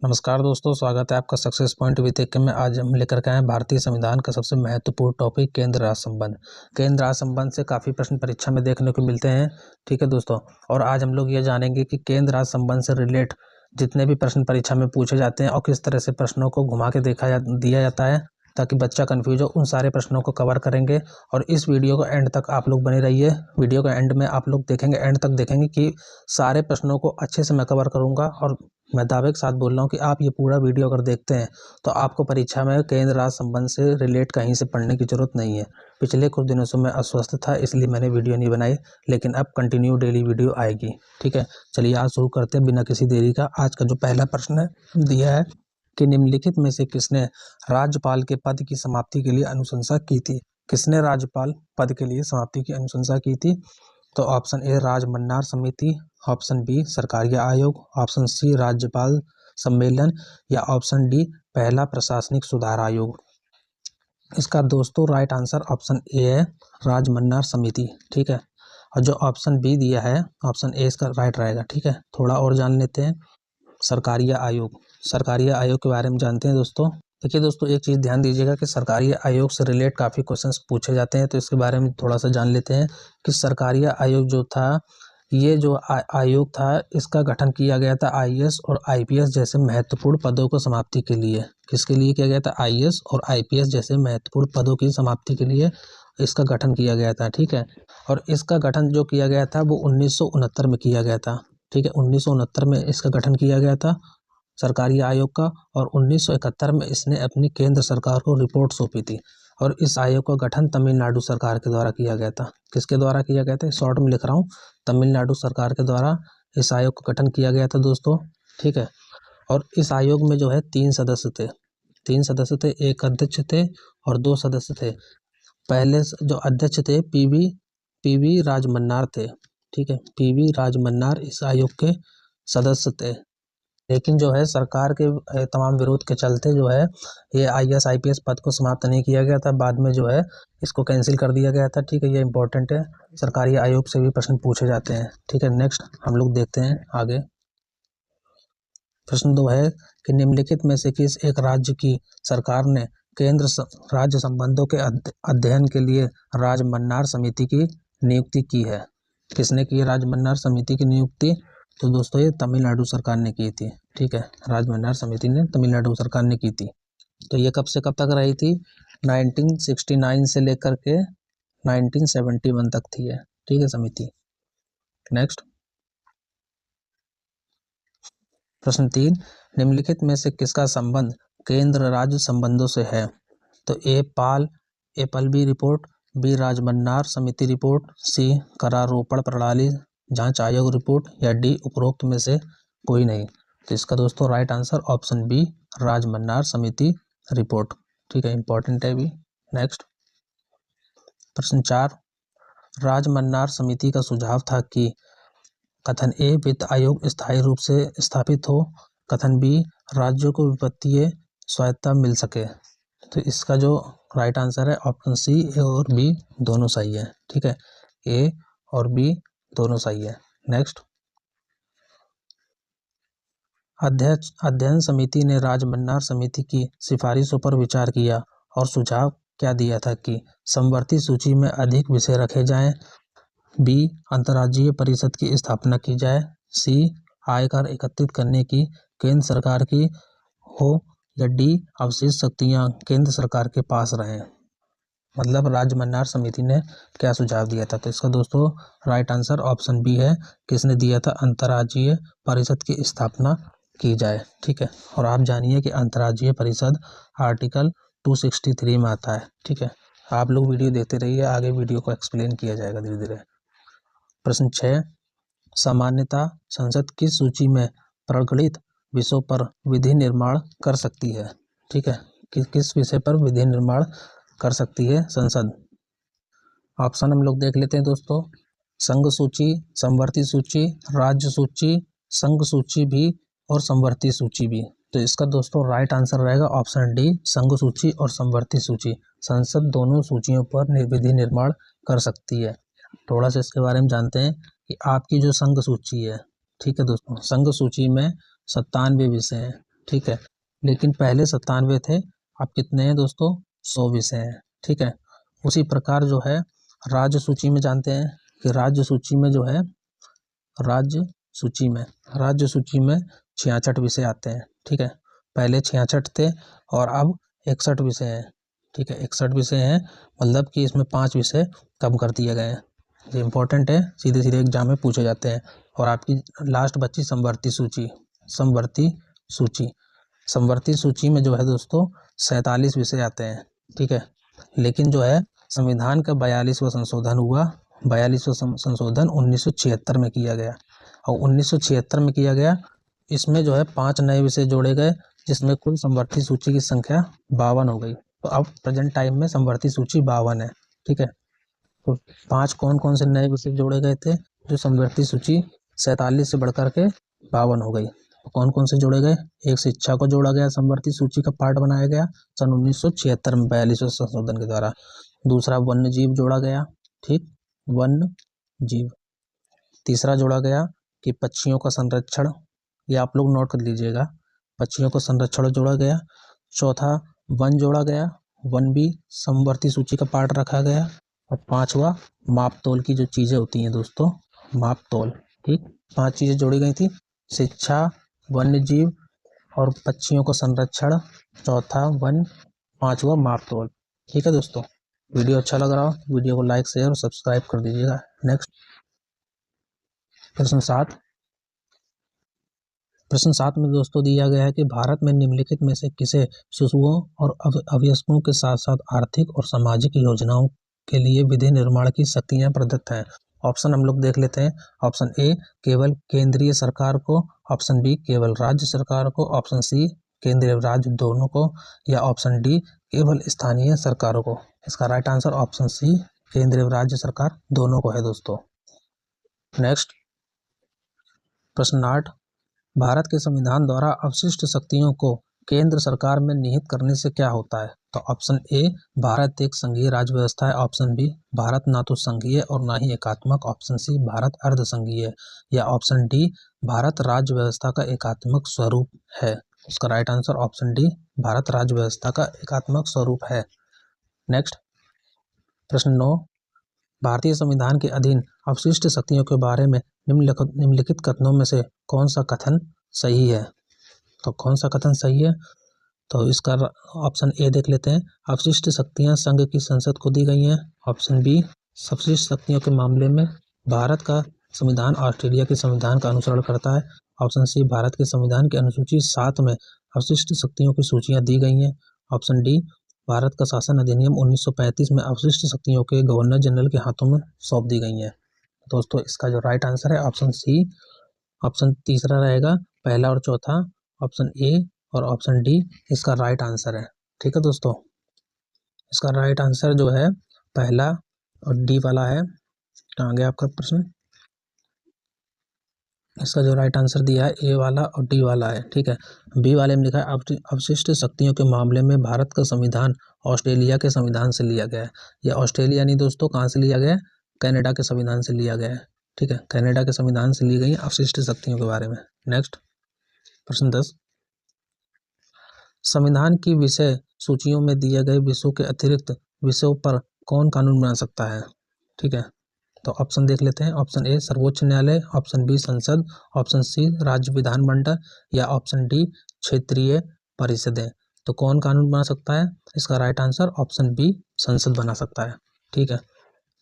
नमस्कार दोस्तों, स्वागत है आपका सक्सेस पॉइंट विद एक में। आज हम लेकर के आए हैं भारतीय संविधान का सबसे महत्वपूर्ण टॉपिक केंद्र राज्य संबंध। केंद्र राज्य संबंध से काफ़ी प्रश्न परीक्षा में देखने को मिलते हैं। ठीक है दोस्तों, और आज हम लोग ये जानेंगे कि केंद्र राज्य संबंध से रिलेट जितने भी प्रश्न परीक्षा में पूछे जाते हैं और किस तरह से प्रश्नों को घुमा के दिया जाता है ताकि बच्चा कंफ्यूज हो, उन सारे प्रश्नों को कवर करेंगे। और इस वीडियो को एंड तक आप लोग बने रहिए। वीडियो के एंड में आप लोग एंड तक देखेंगे कि सारे प्रश्नों को अच्छे से मैं कवर करूँगा। और मैं दावे के साथ बोल रहा हूँ कि आप ये पूरा वीडियो अगर देखते हैं तो आपको परीक्षा में केंद्र राज्य संबंध से रिलेट कहीं से पढ़ने की ज़रूरत नहीं है। पिछले कुछ दिनों से मैं अस्वस्थ था, इसलिए मैंने वीडियो नहीं बनाई, लेकिन अब कंटिन्यू डेली वीडियो आएगी। ठीक है, चलिए आज शुरू करते हैं बिना किसी देरी का। आज का जो पहला प्रश्न है दिया है कि निम्नलिखित में से किसने राज्यपाल के पद की समाप्ति के लिए अनुशंसा की थी। किसने राज्यपाल पद के लिए समाप्ति की अनुशंसा की थी? तो ऑप्शन ए राजमन्नार समिति, ऑप्शन बी सरकारीय आयोग, ऑप्शन सी राज्यपाल सम्मेलन या ऑप्शन डी पहला प्रशासनिक सुधार आयोग। इसका दोस्तों राइट आंसर ऑप्शन ए है, राजमन्नार समिति। ठीक है, और जो ऑप्शन बी दिया है ऑप्शन ए इसका राइट रहेगा। ठीक है, थोड़ा और जान लेते हैं सरकारीय आयोग। सरकारीय आयोग के बारे में जानते हैं दोस्तों। देखिए दोस्तों, एक चीज़ ध्यान दीजिएगा कि सरकारी आयोग से रिलेट काफ़ी क्वेश्चंस पूछे जाते हैं, तो इसके बारे में थोड़ा सा जान लेते हैं कि सरकारी आयोग जो था, ये जो आयोग था, इसका गठन किया गया था आईएएस और आईपीएस जैसे महत्वपूर्ण पदों को समाप्ति के लिए। किसके लिए किया गया था? आईएएस और आईपीएस जैसे महत्वपूर्ण पदों की समाप्ति के लिए इसका गठन किया गया था। ठीक है, और इसका गठन जो किया गया था वो 1969 में किया गया था। ठीक है, 1969 में इसका गठन किया गया था सरकारी आयोग का, और 1971 में इसने अपनी केंद्र सरकार को रिपोर्ट सौंपी थी। और इस आयोग का गठन तमिलनाडु सरकार के द्वारा किया गया था। किसके द्वारा किया गया था? शॉर्ट में लिख रहा हूँ, तमिलनाडु सरकार के द्वारा इस आयोग का गठन किया गया था दोस्तों। ठीक है, और इस आयोग में जो है 3 सदस्य थे। 3 सदस्य थे, एक अध्यक्ष थे और 2 सदस्य थे। पहले जो अध्यक्ष थे पीवी राजमन्नार थे। ठीक है, पीवी राजमन्नार इस आयोग के सदस्य थे, लेकिन जो है सरकार के तमाम विरोध के चलते जो है ये आईएएस आईपीएस पद को समाप्त नहीं किया गया था। बाद में जो है इसको कैंसिल कर दिया गया था। ठीक है, ये इंपॉर्टेंट है, सरकारी आयोग से भी प्रश्न पूछे जाते हैं। ठीक है, नेक्स्ट हम लोग देखते हैं आगे। प्रश्न 2 है कि निम्नलिखित में से किस एक राज्य की सरकार ने केंद्र राज्य संबंधों के अध्ययन के लिए राजमन्नार समिति की नियुक्ति की है। किसने की राजमन्नार समिति की नियुक्ति? तो दोस्तों ये तमिलनाडु सरकार ने की थी। ठीक है, राजमन्नार समिति ने तमिलनाडु सरकार ने की थी। तो ये कब से कब तक रही थी? 1969 से लेकर के 1971 तक थी है। ठीक है, समिति। नेक्स्ट प्रश्न 3, निम्नलिखित में से किसका संबंध केंद्र राज्य संबंधों से है? तो ए पल्लवी रिपोर्ट, बी राजमन्नार समिति रिपोर्ट, सी करारोपण प्रणाली जांच आयोग रिपोर्ट या डी उपरोक्त में से कोई नहीं। तो इसका दोस्तों right answer option B Rajamannar समिति रिपोर्ट। ठीक है, इंपॉर्टेंट है भी। नेक्स्ट प्रश्न 4, राजमन्नार समिति का सुझाव था कि कथन ए वित्त आयोग स्थायी रूप से स्थापित हो, कथन बी राज्यों को वित्तीय स्वायत्तता मिल सके। तो इसका जो राइट आंसर है ऑप्शन सी, ए और बी दोनों सही है। ठीक है, ए और बी दोनों सही है। नेक्स्ट अध्ययन समिति ने राजमन्नार समिति की सिफारिशों पर विचार किया और सुझाव क्या दिया था कि समवर्ती सूची में अधिक विषय रखे जाएं, बी अंतर्राज्यीय परिषद की स्थापना की जाए, सी आयकर एकत्रित करने की केंद्र सरकार की हो या डी अवशेष शक्तियां केंद्र सरकार के पास रहें। मतलब राजमन्नार समिति ने क्या सुझाव दिया था? तो इसका दोस्तों राइट आंसर ऑप्शन बी है, किसने दिया था? अंतर्राज्यीय परिषद की स्थापना की जाए। ठीक है, और आप जानिए कि अंतर्राज्यीय परिषद आर्टिकल 263 में आता है। ठीक है, आप लोग वीडियो देखते रहिए, आगे वीडियो को एक्सप्लेन किया जाएगा धीरे धीरे। प्रश्न 6, सामान्यता संसद किस सूची में प्रगणित विषयों पर विधि निर्माण कर सकती है? ठीक है, किस विषय पर विधि निर्माण कर सकती है संसद? ऑप्शन हम लोग देख लेते हैं दोस्तों। संघ सूची, समवर्ती सूची, राज्य सूची, संघ सूची भी और समवर्ती सूची भी। तो इसका दोस्तों राइट आंसर रहेगा ऑप्शन डी, संघ सूची और समवर्ती सूची। संसद दोनों सूचियों पर विधि निर्माण कर सकती है। थोड़ा सा इसके बारे में जानते हैं कि आपकी जो संघ सूची है, ठीक है दोस्तों, संघ सूची में 97 विषय हैं। ठीक है, लेकिन पहले 97 थे, अब कितने हैं दोस्तों? 100 विषय हैं। ठीक है, उसी प्रकार जो है राज्य सूची में जानते हैं कि राज्य सूची में जो है राज्य सूची में 66 विषय आते हैं। ठीक है, पहले 66 थे और अब 61 विषय हैं। ठीक है, 61 विषय हैं, मतलब कि इसमें 5 विषय कम कर दिए गए हैं। ये इंपॉर्टेंट है, सीधे सीधे एग्जाम में पूछे जाते हैं। और आपकी लास्ट बची समवर्ती सूची में जो है दोस्तों 47 विषय आते हैं। ठीक है, लेकिन जो है संविधान का 42वां संशोधन हुआ। 42वां संशोधन 1976 में किया गया, और 1976 में किया गया। इसमें जो है 5 नए विषय जोड़े गए, जिसमें कुल समवर्ती सूची की संख्या 52 हो गई। तो अब प्रेजेंट टाइम में समवर्ती सूची 52 है। ठीक है, तो 5 कौन कौन से नए विषय जोड़े गए थे जो समवर्ती सूची 47 से बढ़कर के 52 हो गई? तो कौन कौन से जोड़े गए? एक, शिक्षा को जोड़ा गया, समवर्ती सूची का पार्ट बनाया गया सन 1976 में 42वें संशोधन के द्वारा। दूसरा, वन्य जीव जोड़ा गया। ठीक, वन्य जीव। तीसरा जोड़ा गया कि पक्षियों का संरक्षण, ये आप लोग नोट कर लीजिएगा, पक्षियों का संरक्षण जोड़ा गया। चौथा, वन जोड़ा गया, वन भी समवर्ती सूची का पार्ट रखा गया। और 5वां, मापतोल की जो चीज़ें होती हैं दोस्तों, मापतोल। ठीक, 5 चीज़ें जोड़ी गई थी, शिक्षा, वन्य जीव और पक्षियों का संरक्षण, चौथा वन, 5वां मापतोल। ठीक है दोस्तों, वीडियो अच्छा लग रहा हो वीडियो को लाइक, शेयर और सब्सक्राइब कर दीजिएगा। नेक्स्ट, प्रश्न 7 में दोस्तों दिया गया है कि भारत में निम्नलिखित में से किसे शिशुओं और अवयस्कों के साथ साथ आर्थिक और सामाजिक योजनाओं के लिए विधि निर्माण की शक्तियां प्रदत्त हैं? ऑप्शन हम लोग देख लेते हैं। ऑप्शन ए, केवल केंद्रीय सरकार को। ऑप्शन बी, केवल राज्य सरकार को। ऑप्शन सी, केंद्रीय राज्य दोनों को। या ऑप्शन डी, केवल स्थानीय सरकारों को। इसका राइट आंसर ऑप्शन सी, केंद्रीय राज्य सरकार दोनों को है दोस्तों। नेक्स्ट, प्रश्न 8, भारत के संविधान द्वारा अवशिष्ट शक्तियों को केंद्र सरकार में निहित करने से क्या होता है? तो ऑप्शन ए, भारत एक संघीय राज्य व्यवस्था है। ऑप्शन बी, भारत ना तो संघीय और ना ही एकात्मक। ऑप्शन सी, भारत अर्ध संघीय। या ऑप्शन डी, भारत राज्य व्यवस्था का एकात्मक स्वरूप है। उसका right answer option D, Bharat राज्य व्यवस्था का एकात्मक स्वरूप है। नेक्स्ट, प्रश्न 9, भारतीय संविधान के अधीन अवशिष्ट शक्तियों के बारे में निम्नलिखित कथनों में से कौन सा कथन सही है? तो कौन सा कथन सही है? तो इसका ऑप्शन ए देख लेते हैं, अवशिष्ट शक्तियां संघ की संसद को दी गई हैं। ऑप्शन बी, अवशिष्ट शक्तियों के मामले में भारत का संविधान ऑस्ट्रेलिया के संविधान का अनुसरण करता है। ऑप्शन सी, भारत के संविधान की अनुसूची 7 में अवशिष्ट शक्तियों की सूचियां दी गई हैं। ऑप्शन डी, भारत का शासन अधिनियम 1935 में अवशिष्ट शक्तियों के गवर्नर जनरल के हाथों में सौंप दी गई हैं। दोस्तों, इसका जो राइट आंसर है ऑप्शन सी, ऑप्शन तीसरा रहेगा, पहला और चौथा, ऑप्शन ए और ऑप्शन डी इसका राइट आंसर है। ठीक है दोस्तों, इसका राइट आंसर जो है पहला और डी वाला है। कहाँ गया आपका प्रश्न? इसका जो राइट आंसर दिया है ए वाला और डी वाला है। ठीक है, बी वाले में लिखा है अवशिष्ट शक्तियों के मामले में भारत का संविधान ऑस्ट्रेलिया के संविधान से लिया गया है। यह ऑस्ट्रेलिया नहीं दोस्तों, कहाँ से लिया गया है? कनाडा के संविधान से लिया गया है। ठीक है, कनाडा के संविधान से ली गई अवशिष्ट शक्तियों के बारे में। नेक्स्ट, प्रश्न 10, संविधान की विषय सूचियों में दिए गए विषयों के अतिरिक्त विषयों पर कौन कानून बना सकता है? ठीक है, तो ऑप्शन देख लेते हैं। ऑप्शन ए, सर्वोच्च न्यायालय। ऑप्शन बी, संसद। ऑप्शन सी, राज्य विधानमंडल। या ऑप्शन डी, क्षेत्रीय परिषदें। तो कौन कानून बना सकता है? इसका राइट आंसर ऑप्शन बी, संसद बना सकता है। ठीक है,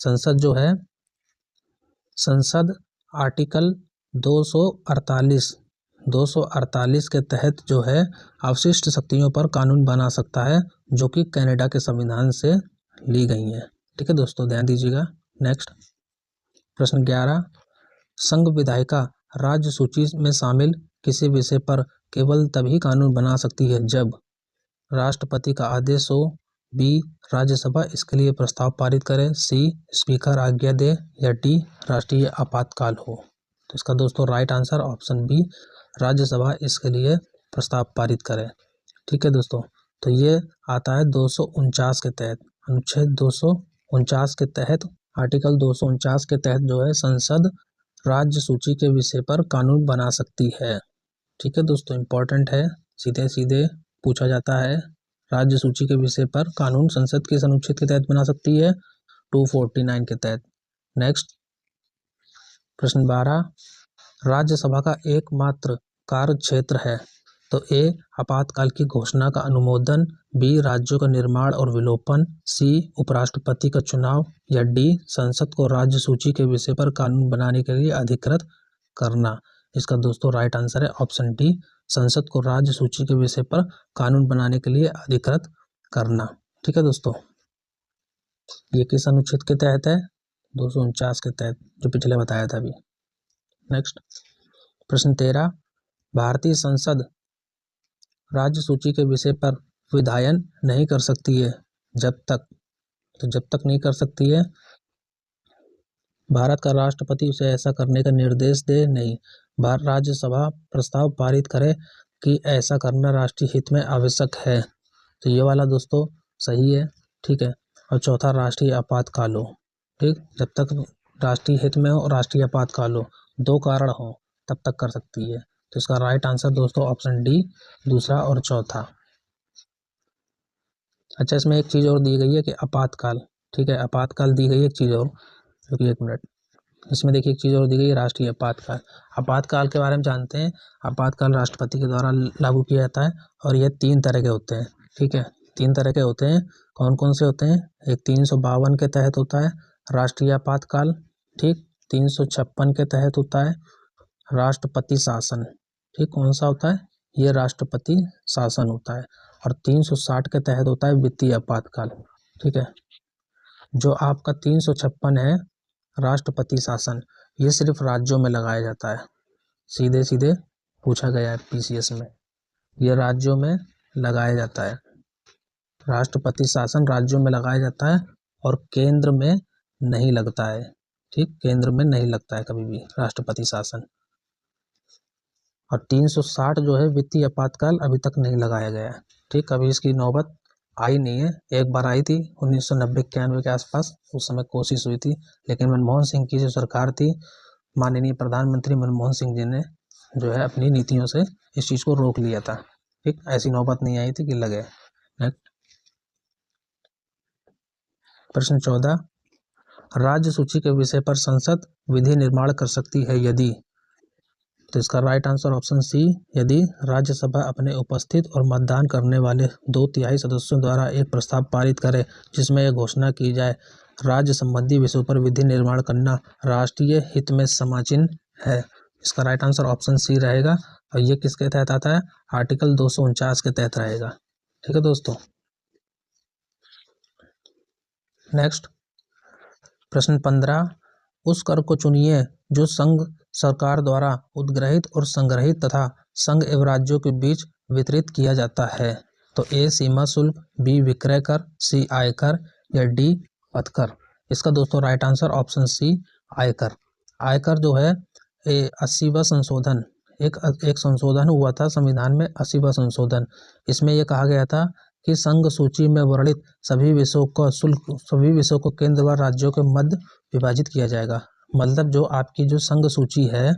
संसद जो है, संसद आर्टिकल 248 के तहत जो है अवशिष्ट शक्तियों पर कानून बना सकता है, जो कि कनाडा के संविधान से ली गई हैं। ठीक है दोस्तों, ध्यान दीजिएगा। नेक्स्ट, प्रश्न 11, संघ विधायिका राज्य सूची में शामिल किसी विषय पर केवल तभी कानून बना सकती है जब राष्ट्रपति का आदेश हो। बी, राज्यसभा इसके लिए प्रस्ताव पारित करे। सी, स्पीकर आज्ञा दे। या डी, राष्ट्रीय आपातकाल हो। तो इसका दोस्तों right answer option B, Rajya Sabha इसके लिए प्रस्ताव पारित करे। ठीक है दोस्तों, तो ये आता है 249 के तहत, अनुच्छेद 249 के तहत, आर्टिकल 249 के तहत जो है संसद राज्य सूची के विषय पर कानून बना सकती है। ठीक है दोस्तों, इम्पोर्टेंट है, सीधे सीधे पूछा जाता है। राज्य सूची के विषय पर कानून संसद किस अनुच्छेद के तहत बना सकती है? 249 के तहत। नेक्स्ट प्रश्न 12, राज्यसभा का एकमात्र कार्य क्षेत्र है। तो ए आपातकाल की घोषणा का अनुमोदन, बी राज्यों का निर्माण और विलोपन, सी उपराष्ट्रपति का चुनाव, या डी संसद को राज्य सूची के विषय पर कानून बनाने के लिए अधिकृत करना। इसका दोस्तों राइट आंसर है ऑप्शन डी, संसद को राज्य सूची के विषय पर कानून बनाने के लिए अधिकृत करना। ठीक है दोस्तों, ये किस अनुच्छेद के तहत है? 249 के तहत, जो पिछले बताया था अभी। नेक्स्ट प्रश्न 13, भारतीय संसद राज्य सूची के विषय पर विधायन नहीं कर सकती है जब तक नहीं कर सकती है भारत का राष्ट्रपति उसे ऐसा करने का निर्देश दे नहीं, राज्यसभा प्रस्ताव पारित करे कि ऐसा करना राष्ट्रीय हित में आवश्यक है। तो ये वाला दोस्तों सही है। ठीक है, और चौथा राष्ट्रीय आपातकाल हो। ठीक, जब तक राष्ट्रीय हित में हो और राष्ट्रीय आपातकाल हो, दो कारण हो, तब तक कर सकती है। तो इसका राइट आंसर दोस्तों ऑप्शन डी, दूसरा और चौथा। अच्छा, इसमें एक चीज़ और दी गई है कि आपातकाल, ठीक है, आपातकाल दी गई है एक चीज़ और, जो कि 1 मिनट, इसमें देखिए एक चीज़ और दी गई है, राष्ट्रीय आपातकाल। आपातकाल के बारे में जानते हैं, आपातकाल राष्ट्रपति के द्वारा लागू किया जाता है और ये 3 तरह के होते हैं। ठीक है, 3 तरह के होते हैं। कौन कौन से होते हैं? एक 352 के तहत होता है राष्ट्रीय आपातकाल। ठीक, 356 के तहत होता है राष्ट्रपति शासन। ठीक, कौन सा होता है? ये राष्ट्रपति शासन होता है। और 360 के तहत होता है वित्तीय आपातकाल। ठीक है, जो आपका 356 है राष्ट्रपति शासन, ये सिर्फ राज्यों में लगाया जाता है। सीधे सीधे पूछा गया है पीसीएस में, ये राज्यों में लगाया जाता है। राष्ट्रपति शासन राज्यों में लगाया जाता है और केंद्र में नहीं लगता है। ठीक, केंद्र में नहीं लगता है कभी भी राष्ट्रपति शासन। और 360 जो है वित्तीय आपातकाल, अभी तक नहीं लगाया गया है। ठीक, अभी इसकी नौबत आई नहीं है। एक बार आई थी 1990-91 के आसपास, उस समय कोशिश हुई थी, लेकिन मनमोहन सिंह की जो सरकार थी, माननीय प्रधानमंत्री मनमोहन सिंह जी ने जो है अपनी नीतियों से इस चीज़ को रोक लिया था। ठीक, ऐसी नौबत नहीं आई थी कि लगे। प्रश्न 14, राज्य सूची के विषय पर संसद विधि निर्माण कर सकती है यदि। तो इसका राइट आंसर ऑप्शन सी, यदि राज्यसभा अपने उपस्थित और मतदान करने वाले 2/3 सदस्यों द्वारा एक प्रस्ताव पारित करे जिसमें यह घोषणा की जाए राज्य संबंधी विषयों पर विधि निर्माण करना राष्ट्रीय हित में समीचीन है। इसका राइट आंसर ऑप्शन सी रहेगा। और ये किसके तहत आता है? आर्टिकल 249 के तहत रहेगा। ठीक है दोस्तों, नेक्स्ट प्रश्न 15, उस कर को चुनिए जो संघ सरकार द्वारा उद्ग्रहित और संग्रहित तथा संघ एवं राज्यों के बीच वितरित किया जाता है। तो ए सीमा शुल्क, बी विक्रय कर, सी आयकर, या डी पथकर। इसका दोस्तों राइट आंसर ऑप्शन सी, आयकर। आयकर जो है 80वां संशोधन, एक संशोधन हुआ था संविधान में, 80वां संशोधन। इसमें यह कहा गया था कि संघ सूची में वर्णित सभी विषयों को केंद्र व राज्यों के मध्य विभाजित किया जाएगा। मतलब जो आपकी जो संघ सूची है,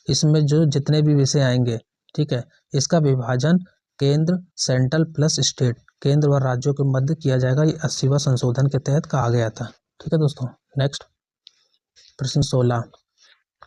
इसमें जो जितने भी विषय आएंगे, ठीक है, इसका विभाजन केंद्र, सेंट्रल प्लस स्टेट, केंद्र व राज्यों के मध्य किया जाएगा। ये 80वां संशोधन के तहत कहा गया था। ठीक है दोस्तों, नेक्स्ट प्रश्न 16,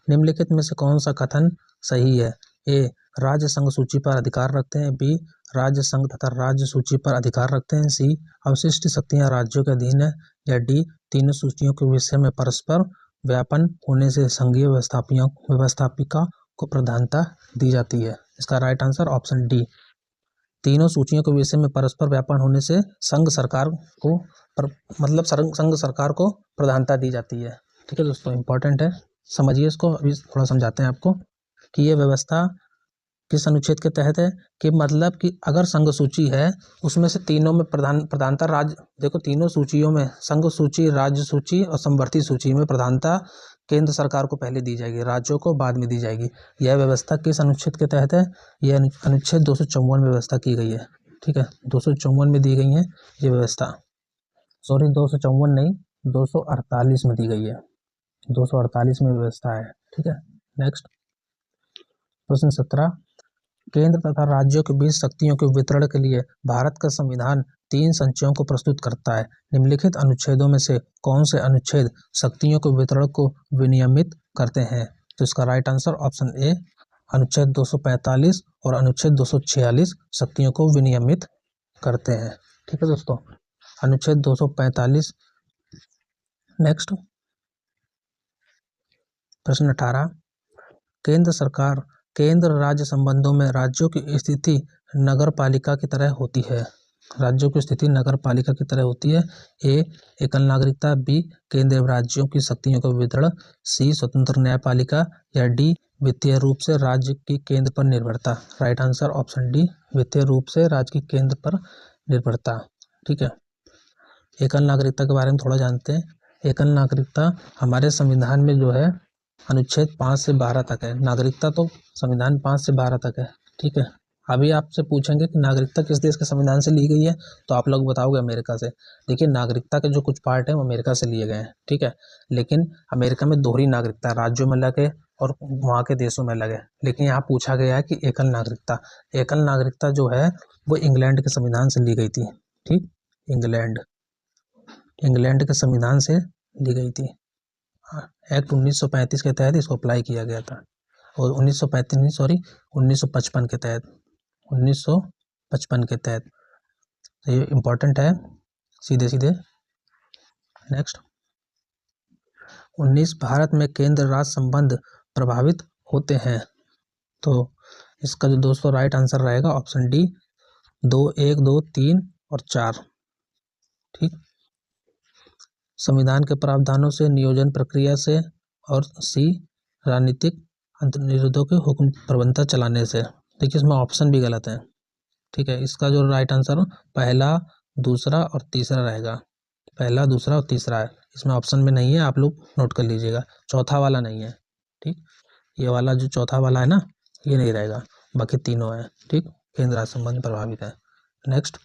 निम्नलिखित में से कौन सा कथन सही है? ए राज्य संघ सूची पर अधिकार रखते हैं, बी राज्य संघ तथा राज्य सूची पर अधिकार रखते हैं, सी अवशिष्ट शक्तियां राज्यों के अधीन है, या डी तीनों सूचियों के विषय में परस्पर व्यापन होने से संघीय व्यवस्थापिका को प्रधानता दी जाती है। इसका राइट आंसर ऑप्शन डी, तीनों सूचियों के विषय में परस्पर व्यापन होने से संघ सरकार को संघ सरकार को प्रधानता दी जाती है। ठीक है दोस्तों, इंपॉर्टेंट है, समझिए इसको। अभी थोड़ा समझाते हैं आपको कि ये व्यवस्था किस अनुच्छेद के तहत है। कि मतलब कि अगर संघ सूची है, उसमें से तीनों में प्रधानता राज्य, देखो तीनों सूचियों में, संघ सूची, राज्य सूची और समवर्ती सूची में प्रधानता केंद्र सरकार को पहले दी जाएगी, राज्यों को बाद में दी जाएगी। यह व्यवस्था किस अनुच्छेद के तहत है? यह अनुच्छेद 254 में व्यवस्था की गई है। ठीक है, 254 में दी गई है ये व्यवस्था, सॉरी 254 नहीं, 248 में दी गई है, 248 में व्यवस्था है। ठीक है, नेक्स्ट प्रश्न 17, केंद्र तथा राज्यों के बीच शक्तियों के वितरण के लिए भारत का संविधान 3 संचयों को प्रस्तुत करता है। निम्नलिखित अनुच्छेदों में से कौन से अनुच्छेद शक्तियों के वितरण को विनियमित करते हैं? तो इसका राइट आंसर ऑप्शन ए अनुच्छेद 245 और अनुच्छेद 246 शक्तियों को विनियमित करते हैं। ठीक है दोस्तों, अनुच्छेद 245। नेक्स्ट प्रश्न 18, केंद्र सरकार केंद्र राज्य संबंधों में राज्यों की स्थिति नगर पालिका की तरह होती है। राज्यों की स्थिति नगर पालिका की तरह होती है। ए एकल नागरिकता, बी केंद्र राज्यों की शक्तियों का वितरण, सी स्वतंत्र न्यायपालिका, या डी वित्तीय रूप से राज्य की केंद्र पर निर्भरता। राइट आंसर ऑप्शन डी वित्तीय रूप से राज्य की केंद्र पर निर्भरता। ठीक है, एकल नागरिकता के बारे में थोड़ा जानते हैं। एकल नागरिकता हमारे संविधान में जो है अनुच्छेद 5 से 12 तक है। नागरिकता तो संविधान 5 से 12 तक है। ठीक है, अभी आपसे पूछेंगे कि नागरिकता किस देश के संविधान से ली गई है, तो आप लोग बताओगे अमेरिका से। देखिए, नागरिकता के जो कुछ पार्ट है वो अमेरिका से लिए गए हैं। ठीक है, लेकिन अमेरिका में दोहरी नागरिकता राज्यों में लगे और वहाँ के देशों में लगे। लेकिन यहाँ पूछा गया है कि एकल नागरिकता जो है वो इंग्लैंड के संविधान से ली गई थी। ठीक, इंग्लैंड के संविधान से ली गई थी। एक्ट 1935 के तहत इसको अप्लाई किया गया था, और 1955 के तहत 1955 के तहत। ये इम्पोर्टेंट है सीधे। नेक्स्ट 19 भारत में केंद्र राज्य संबंध प्रभावित होते हैं। तो इसका जो दोस्तों राइट आंसर रहेगा ऑप्शन डी 2, 1, 2, 3 और 4। ठीक, संविधान के प्रावधानों से, नियोजन प्रक्रिया से, और सी राजनीतिक अंतर्निरोधों के हुक्म प्रबंधता चलाने से। देखिए, इसमें ऑप्शन भी गलत है। ठीक है, इसका जो राइट आंसर पहला, दूसरा और तीसरा रहेगा। पहला, दूसरा और तीसरा है, इसमें ऑप्शन में नहीं है, आप लोग नोट कर लीजिएगा। चौथा वाला नहीं है। ठीक, ये वाला जो चौथा वाला है ना, ये नहीं रहेगा, बाकी तीनों है। ठीक, केंद्र राज्य संबंध प्रभावित है। नेक्स्ट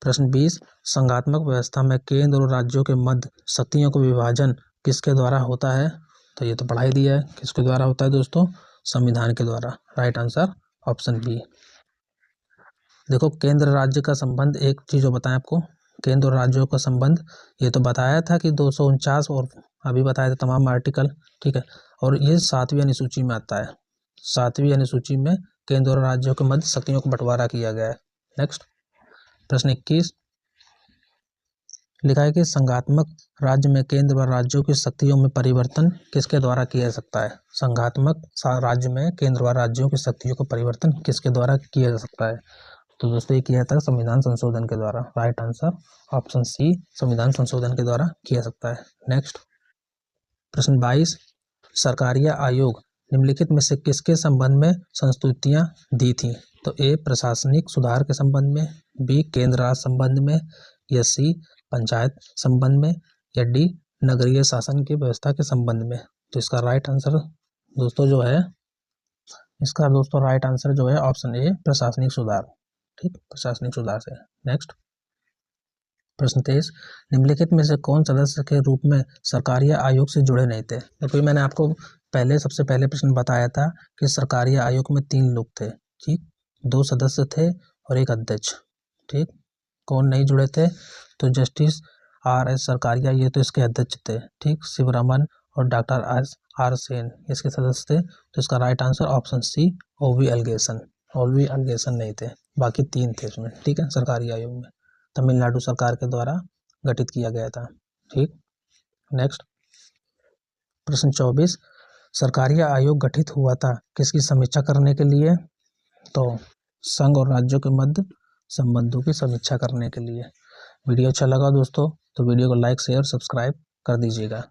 प्रश्न 20, संघात्मक व्यवस्था में केंद्र और राज्यों के मध्य शक्तियों का विभाजन किसके द्वारा होता है? तो ये तो पढ़ा ही दिया है, किसके द्वारा होता है दोस्तों? संविधान के द्वारा। Right answer option B. देखो, केंद्र राज्य का संबंध, एक चीज़ बताएं आपको, केंद्र और राज्यों का संबंध, ये तो बताया था कि 249 और अभी बताया था तमाम आर्टिकल। ठीक है, और ये 7वीं अनुसूची में आता है। 7वीं अनुसूची में केंद्र और राज्यों के मध्य शक्तियों का बंटवारा किया गया है। नेक्स्ट प्रश्न 21, लिखा है कि संघात्मक राज्य में केंद्र व राज्यों की शक्तियों में परिवर्तन किसके द्वारा किया जा सकता है? संघात्मक राज्य में केंद्र व राज्यों की शक्तियों का परिवर्तन किसके द्वारा किया जा सकता है? तो दोस्तों ये किया जाता है संविधान संशोधन के द्वारा। राइट आंसर ऑप्शन सी संविधान संशोधन के द्वारा किया सकता है। नेक्स्ट प्रश्न 22, सरकारीय आयोग निम्नलिखित में से किसके संबंध में संस्तुतियां दी थी? तो ए प्रशासनिक सुधार के संबंध में, बी केंद्र राज्य संबंध में, या सी पंचायत संबंध में, या डी नगरीय शासन की व्यवस्था के संबंध में। तो इसका राइट आंसर दोस्तों जो है, इसका दोस्तों राइट आंसर जो है ऑप्शन ए प्रशासनिक सुधार। ठीक, प्रशासनिक सुधार से। नेक्स्ट प्रश्न 23, निम्नलिखित में से कौन सदस्य के रूप में सरकारीय आयोग से जुड़े नहीं थे? तो मैंने आपको सबसे पहले प्रश्न बताया था कि सरकारीय आयोग में 3 लोग थे। ठीक, 2 सदस्य थे और एक अध्यक्ष। ठीक, कौन नहीं जुड़े थे? तो जस्टिस RS सरकारिया, ये तो इसके अध्यक्ष थे। ठीक, शिवरामन और डॉक्टर R सेन इसके सदस्य थे। तो इसका right answer option C OV allegation नहीं थे, बाकी 3 थे इसमें। ठीक है, सरकारी आयोग में तमिलनाडु सरकार के द्वारा गठित किया गया था। ठीक, नेक्स्ट प्रश्न 24, सरकारी आयोग गठित हुआ था किसकी समीक्षा करने के लिए? तो संघ और राज्यों के मध्य संबंधों की समीक्षा करने के लिए। वीडियो अच्छा लगा दोस्तों तो वीडियो को लाइक, शेयर, सब्सक्राइब कर दीजिएगा।